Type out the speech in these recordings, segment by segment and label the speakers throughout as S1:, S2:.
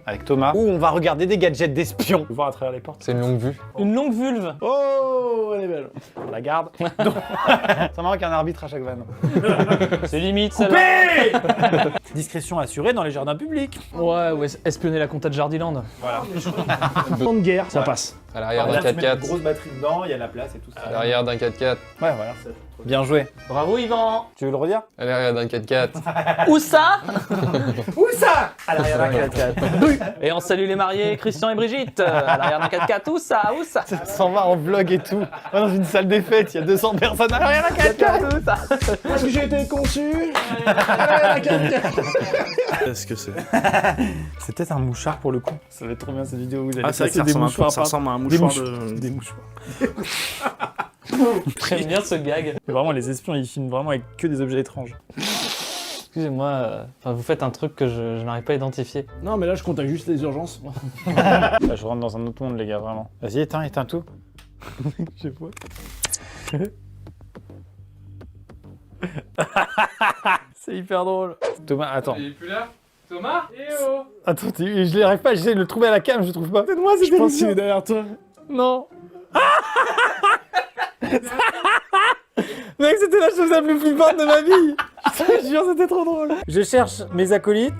S1: avec Thomas où on va regarder des gadgets d'espions. Voir à travers les portes.
S2: C'est une longue vue.
S3: Une longue vulve.
S1: Oh, elle est belle. On la garde. C'est marrant qu'il y a un arbitre à chaque vanne.
S3: C'est limite, ça.
S1: Discrétion assurée dans les jardins publics.
S3: Ouais, espionner la compta de Jardiland.
S1: Voilà.
S4: Plan de guerre, ça passe.
S2: À l'arrière d'un
S1: Là, tu mets une
S2: 4x4.
S1: grosse batterie dedans, il y a la place et tout ça.
S2: À l'arrière d'un 4x4.
S1: Ouais, voilà. Bien joué.
S3: Bravo, Yvan.
S1: Tu veux le redire?
S2: À l'arrière d'un 4x4.
S3: Où ça?
S1: Où ça? À l'arrière d'un 4x4.
S3: Et on salue les mariés, Christian et Brigitte. À l'arrière d'un 4x4. Où ça? Où ça?
S1: Ça s'en va en vlog et tout. Ouais, dans une salle des fêtes, il y a 200 personnes à l'arrière d'un 4x4.
S3: Où ça?
S4: Parce que j'ai été conçu. La 4x4. Qu'est-ce que c'est?
S1: C'est peut-être un mouchard pour le coup. Ça va être trop bien cette vidéo où vous allez
S4: Ah, c'est vrai que
S1: passer
S4: ça
S1: des
S4: ressemble,
S1: mouchoirs.
S4: ça ressemble à un
S1: Des
S4: mouchoir
S1: mouchoirs.
S4: de...
S1: Des mouchoirs.
S3: J'aime bien ce gag.
S1: Et vraiment, les espions, ils filment vraiment avec que des objets étranges.
S3: Excusez-moi, vous faites un truc que je n'arrive pas à identifier.
S4: Non, mais là, je contacte juste les urgences.
S1: Là, je rentre dans un autre monde, les gars, vraiment. Vas-y, éteins tout. Je sais pas. C'est hyper drôle. Thomas, attends.
S2: Il est plus là? Thomas? Eh oh!
S1: Attends, je l'arrive pas, j'essaie de le trouver à la cam, je le trouve pas. C'est moi, c'est
S4: Je pense qu'il est derrière toi.
S1: Non. Mec, c'était la chose la plus flippante de ma vie. Je te jure, c'était trop drôle. Je cherche mes acolytes.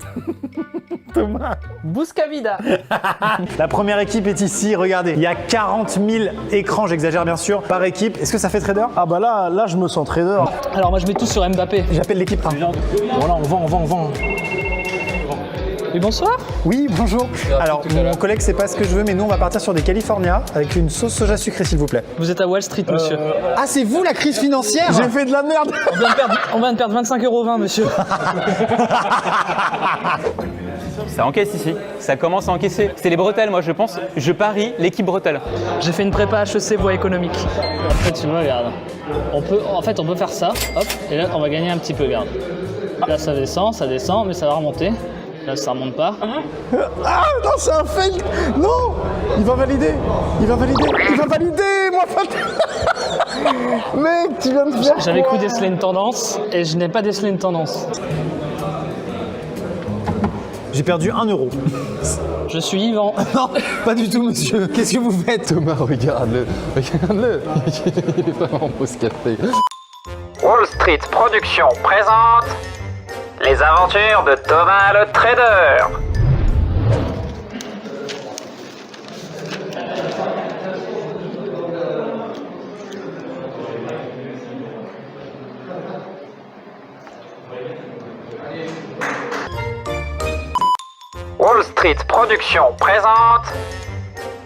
S1: Thomas.
S3: Buscavida.
S1: La première équipe est ici, regardez. Il y a 40 000 écrans, j'exagère bien sûr, par équipe. Est-ce que ça fait trader?
S4: Ah bah là, je me sens trader.
S3: Alors moi je mets tout sur Mbappé.
S1: J'appelle l'équipe.
S4: Voilà, on vend.
S3: Et bonsoir.
S1: Oui, bonjour. Alors, mon collègue sait pas ce que je veux, mais nous, on va partir sur des California avec une sauce soja sucrée, s'il vous plaît.
S3: Vous êtes à Wall Street, monsieur.
S1: Ah, c'est vous la crise financière?
S4: J'ai fait de la merde.
S3: On vient de perdre 25,20 €, monsieur.
S5: Ça encaisse ici, ça commence à encaisser. C'est les bretelles, moi je pense. Je parie l'équipe bretelle.
S3: J'ai fait une prépa HEC voie économique. Après tu me regardes. On peut faire ça, hop, et là on va gagner un petit peu, regarde. Là ça descend, mais ça va remonter. Là ça remonte pas.
S4: Ah non, c'est un fake. Non, il va valider. Moi pas. Mec, tu viens de faire.
S3: J'avais cru déceler une tendance, et je n'ai pas décelé une tendance.
S1: J'ai perdu 1 €.
S3: Je suis Yvan.
S1: Non, pas du tout, monsieur. Qu'est-ce que vous faites?
S2: Thomas, regarde-le. Regarde-le. Il est vraiment beau ce café.
S6: Wall Street Productions présente les aventures de Thomas le Trader. Wall Street Productions présente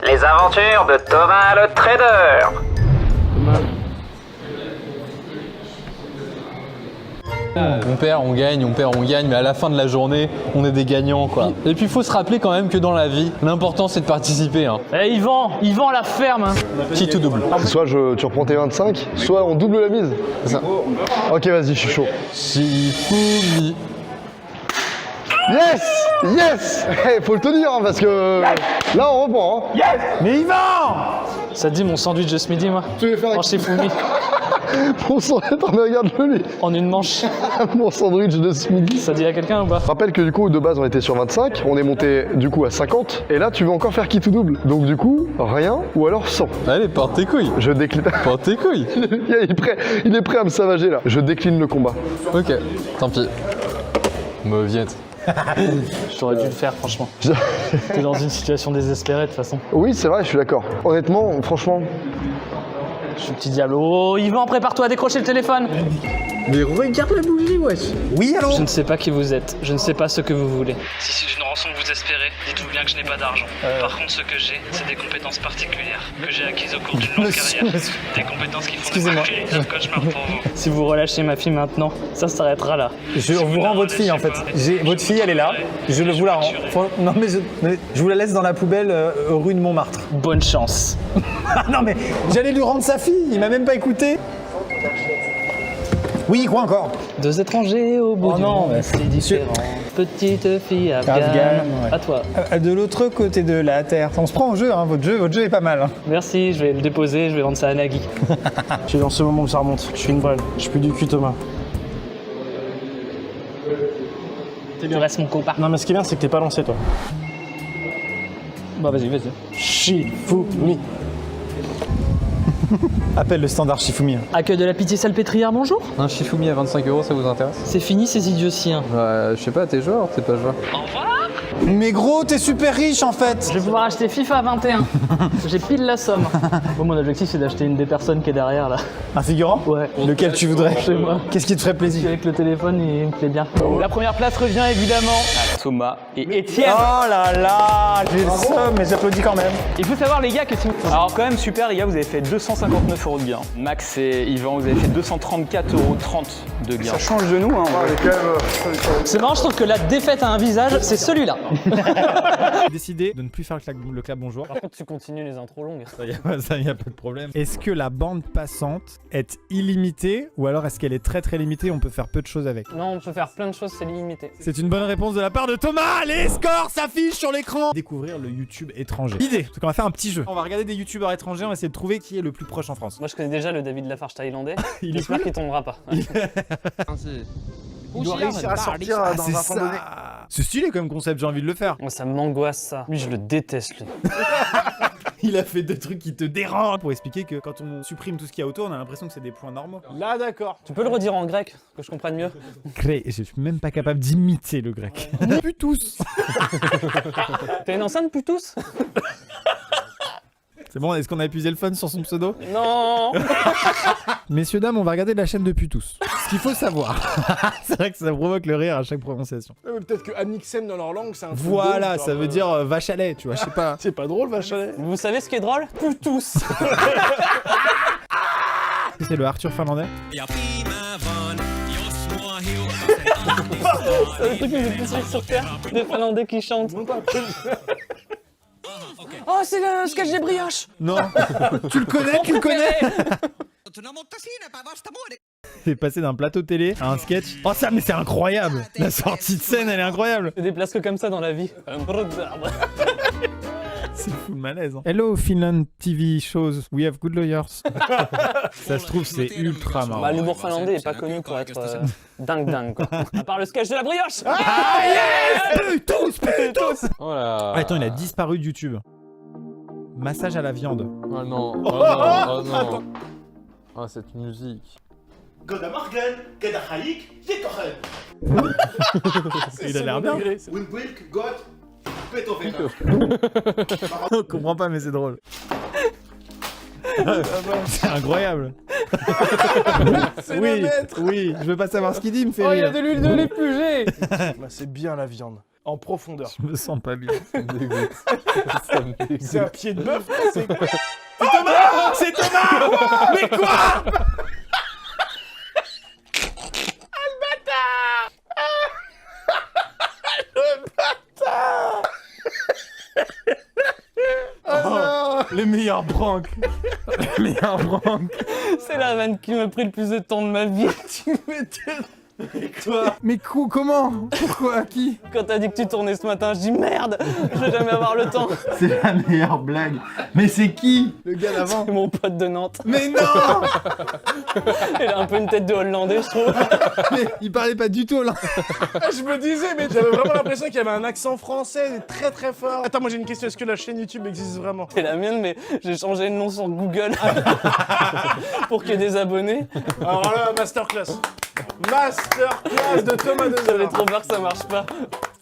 S6: les aventures de Thomas le Trader.
S2: On perd, on gagne, mais à la fin de la journée, on est des gagnants, quoi. Et puis, il faut se rappeler quand même que dans la vie, l'important, c'est de participer, hein.
S3: Eh Yvan, la ferme. Hein.
S2: Qui tout double.
S7: Soit tu reprends tes 25, soit on double la mise.
S2: C'est ça.
S7: Ok, vas-y, je suis chaud.
S2: Shifumi.
S7: Yes. Faut le tenir, hein, parce que là, on reprend. Hein.
S1: Mais Yvan!
S3: Ça te dit mon sandwich de ce midi, moi?
S7: Tu veux faire
S3: En Shifumi,
S7: mon sandwich, mais regarde-le lui.
S3: en une manche.
S7: Mon sandwich de ce midi.
S3: Ça dit à quelqu'un ou pas?
S7: Rappelle que du coup, de base, on était sur 25, on est monté du coup à 50, et là, tu veux encore faire qui tout double. Donc du coup, rien ou alors 100.
S2: Allez, porte tes couilles.
S7: Je décline.
S2: Porte tes couilles.
S7: Il est prêt à me savager là. Je décline le combat.
S2: Ok, tant pis. Mauviette.
S3: J'aurais dû le faire, franchement. T'es dans une situation désespérée, de toute façon.
S7: Oui, c'est vrai, je suis d'accord. Honnêtement, franchement.
S3: Je suis petit diable. Oh, Yvan, prépare-toi à décrocher le téléphone.
S1: Mais regarde la bougie, wesh. Oui, allô?
S3: Je ne sais pas qui vous êtes. Je ne sais pas ce que vous voulez. Si c'est une rançon que vous espérez, dites-vous bien que je n'ai pas d'argent. Par contre, ce que j'ai, c'est des compétences particulières que j'ai acquises au cours d'une longue carrière. Des compétences qui font de moi un véritable cauchemar pour vous. Si vous relâchez ma fille maintenant, ça s'arrêtera là.
S1: On vous rend votre fille en fait. Votre fille, elle est là. Je vous la rends. Non, mais je vous la laisse dans la poubelle rue de Montmartre.
S3: Bonne chance.
S1: Non, mais j'allais lui rendre sa fille. Il m'a même pas écouté. Oui, quoi encore?
S3: 2 étrangers au bout du monde, c'est différent. Petite fille afghane.
S1: Ouais.
S3: À toi.
S1: De l'autre côté de la terre. On se prend au jeu, hein. Votre jeu est pas mal. Hein.
S3: Merci, je vais le déposer, je vais vendre ça à Nagui.
S4: Je suis dans ce moment où ça remonte. Je suis une balle. Je pue du cul, Thomas.
S3: Tu restes mon copain.
S4: Non, mais ce qui est bien, c'est que t'es pas lancé, toi.
S3: Bah vas-y, vas-y.
S4: Shifumi.
S1: Appelle le standard Shifumi.
S3: Accueil de la pitié salpêtrière, bonjour.
S2: Un Shifumi à 25 €, ça vous intéresse?
S3: C'est fini ces idioties. Hein.
S2: Je sais pas, t'es joueur, t'es pas joueur.
S1: Mais gros, t'es super riche en fait.
S3: Je vais pouvoir acheter FIFA 21. J'ai pile la somme. Bon, mon objectif c'est d'acheter une des personnes qui est derrière là.
S1: Un figurant?
S3: Ouais.
S1: Lequel tu voudrais?
S3: Chez moi.
S1: Qu'est-ce qui te ferait plaisir?
S3: Avec le téléphone, il me plaît bien. La première place revient évidemment à Thomas et Étienne.
S1: Oh là là, j'ai le seum, mais j'applaudis quand même.
S3: Il faut savoir les gars que si vous...
S5: Alors quand même super les gars, vous avez fait 259 € de gain. Max et Yvan, vous avez fait 234,30 € de gain. Ça change de nous hein.
S3: C'est marrant, je trouve que la défaite a un visage, c'est celui-là.
S1: J'ai décidé de ne plus faire le clap bonjour.
S3: Par contre, tu continues les intros longues.
S1: Ça y a pas de problème. Est-ce que la bande passante est illimitée ou alors est-ce qu'elle est très très limitée, on peut faire peu de choses avec?
S3: Non, on peut faire plein de choses, c'est limité.
S1: C'est une bonne réponse de la part de Thomas. Les scores s'affichent sur l'écran. Découvrir le YouTube étranger. Idée, c'est qu'on va faire un petit jeu. On va regarder des YouTubeurs étrangers, on va essayer de trouver qui est le plus proche en France.
S3: Moi, je connais déjà le David Lafarge thaïlandais.
S1: J'espère
S3: qu'il tombera pas.
S4: Il doit réussir à sortir dans un fond donné.
S1: C'est stylé comme concept, j'ai envie de le faire.
S3: Moi, ça m'angoisse ça. Lui, je le déteste, lui.
S1: Il a fait 2 trucs qui te dérangent. Pour expliquer que quand on supprime tout ce qu'il y a autour, on a l'impression que c'est des points normaux.
S4: Là, d'accord.
S3: Tu peux le redire en grec, que je comprenne mieux?
S1: Je suis même pas capable d'imiter le grec. Plus tous.
S3: T'as une enceinte plus tous?
S1: C'est bon, est-ce qu'on a épuisé le fun sur son pseudo?
S3: Non.
S1: Messieurs, dames, on va regarder la chaîne de Putus. Ce qu'il faut savoir, c'est vrai que ça provoque le rire à chaque prononciation.
S4: Peut-être que Amixem dans leur langue, c'est un truc
S1: Voilà,
S4: drôle,
S1: ça veut dire vache à lait, tu vois, je sais pas.
S4: C'est pas drôle, vache à lait.
S3: Vous savez ce qui est drôle? Plus tous.
S1: C'est le Arthur finlandais.
S3: C'est le truc que j'ai plus vu sur Terre. Des Finlandais qui chantent. Oh, c'est le sketch des brioches.
S1: Non. Tu le connais, tu le connais. C'est passé d'un plateau télé à un sketch. Oh ça, mais c'est incroyable. La sortie de scène, elle est incroyable.
S3: C'est des places que comme ça dans la vie.
S1: C'est fou le malaise. Hein. Hello Finland TV shows, we have good lawyers. Ça se trouve, c'est ultra marrant.
S3: Bah, l'humour finlandais est pas connu pour être dingue quoi. À part le sketch de la brioche.
S1: Ah yes. Putus.
S2: Oh là.
S1: Attends, il a disparu de YouTube. Massage à la viande.
S2: Oh non, oh non, oh non. Oh cette musique.
S1: Il a l'air bien. On comprend pas, mais c'est drôle. C'est incroyable. Oui, oui, je veux pas savoir ce qu'il dit, il me fait
S3: Oh, il y a
S1: rire.
S3: de l'huile d'olive pugée.
S4: Bah, c'est bien la viande. En profondeur.
S1: Je me sens pas bien.
S2: Ça me dégoûte. Ça me dégoûte.
S4: C'est un pied de bœuf, c'est quoi?
S1: C'est Thomas. Mais quoi? Le meilleur prank. Le meilleur prank.
S3: C'est la vanne qui m'a pris le plus de temps de ma vie. Tu m'étonnes.
S1: Toi. Mais comment? Pourquoi? Qui?
S3: Quand t'as dit que tu tournais ce matin, je dis merde, je vais jamais avoir le temps.
S1: C'est la meilleure blague. Mais c'est qui? Le gars d'avant.
S3: C'est mon pote de Nantes.
S1: Mais non.
S3: Il a un peu une tête de Hollandais, je trouve.
S1: Mais il parlait pas du tout là.
S4: Je me disais, mais j'avais vraiment l'impression qu'il y avait un accent français très très fort. Attends, moi j'ai une question, est-ce que la chaîne YouTube existe vraiment?
S3: C'est la mienne, mais j'ai changé le nom sur Google pour qu'il y ait des abonnés.
S4: Alors là, masterclass. Masterclass de Thomas
S3: J'avais
S4: Dezer.
S3: trop peur que ça marche pas.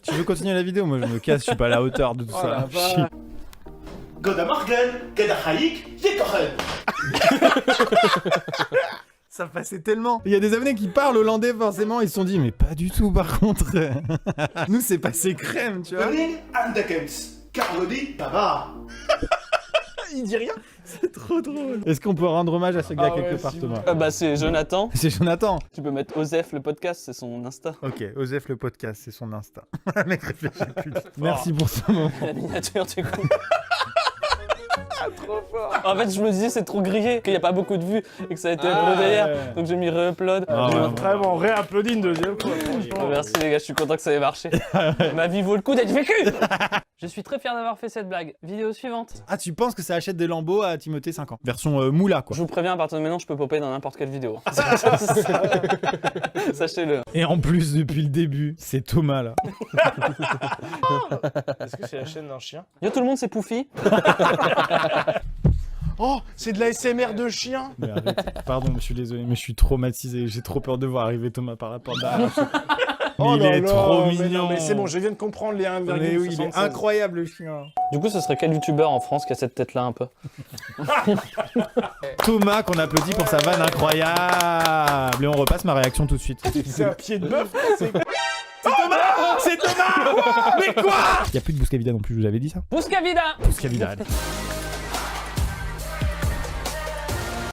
S1: Tu veux continuer la vidéo? Moi je me casse, je suis pas à la hauteur de tout
S4: Oh
S1: ça.
S4: la vache.
S1: Ça passait tellement. Il y a des abonnés qui parlent hollandais forcément, ils se sont dit mais pas du tout par contre. Nous c'est passé crème, tu vois.
S4: Il dit rien.
S1: C'est trop drôle. Est-ce qu'on peut rendre hommage à ce gars
S4: Ah
S1: quelque
S4: ouais,
S1: part,
S4: si
S1: Thomas?
S3: Bah c'est Jonathan.
S1: C'est Jonathan.
S3: Tu peux mettre Osef le podcast, c'est son Insta.
S1: Ok, Osef le podcast, c'est son Insta. Le mec réfléchit plus. Merci pour ce moment.
S3: La miniature, tu cool. Trop fort. En fait, je me disais c'est trop grillé, qu'il n'y a pas beaucoup de vues et que ça a été uploadé hier.
S1: ouais.
S3: Donc j'ai mis re-upload.
S1: Ah, ouais.
S4: Vraiment, réapplaudis une deuxième fois, franchement.
S3: Merci les gars, je suis content que ça ait marché. Ma vie vaut le coup d'être vécue. Je suis très fier d'avoir fait cette blague. Vidéo suivante.
S1: Ah, tu penses que ça achète des lambeaux à Timothée 5 ans. Version moula, quoi.
S5: Je vous préviens, à partir de maintenant, je peux popper dans n'importe quelle vidéo. Sachez-le.
S1: Et en plus, depuis le début, c'est Thomas, là.
S4: Est-ce que c'est la chaîne d'un chien?
S5: Yo tout le monde, c'est Poufy.
S4: Oh, c'est de la SMR de chien.
S1: Mais arrête. Pardon, je suis désolé, mais je suis traumatisé. J'ai trop peur de voir arriver Thomas par la porte derrière.
S4: Oh
S1: il
S4: là
S1: est
S4: là,
S1: trop
S4: mais
S1: mignon.
S4: non, mais c'est bon, je viens de comprendre les 1,76.
S1: Mais oui, il est incroyable, le chien.
S5: Du coup, ce serait quel youtubeur en France qui a cette tête-là un peu?
S1: Thomas, qu'on applaudit pour sa vanne incroyable. Et on repasse ma réaction tout de suite.
S4: C'est un pied de bœuf. C'est
S1: C'est Thomas. Mais quoi? Il y a plus de Bouscavida non plus, je vous avais dit ça.
S3: Bouscavida.
S1: Bouscavida, allez.